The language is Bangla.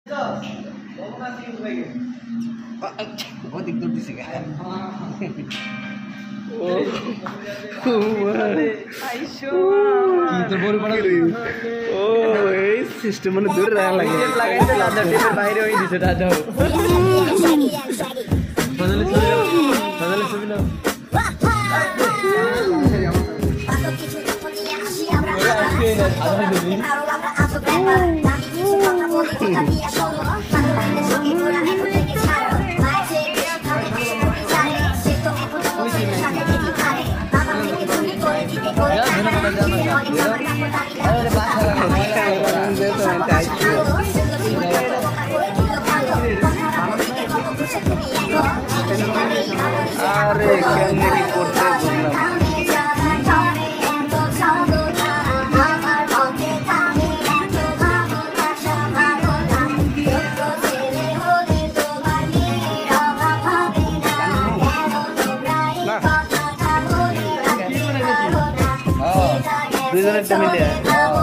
बहुत एक दूर दिसे गया ओ की तो बोल पड़ा ओ এই সিস্টেম মানে দূর রাখা লাগে লাগাইতে লাদা টেপের বাইরে হই দিছে দাদা বদলে ছবি নাও अरे केमने की करते बुझलाम দুইজনের মিলে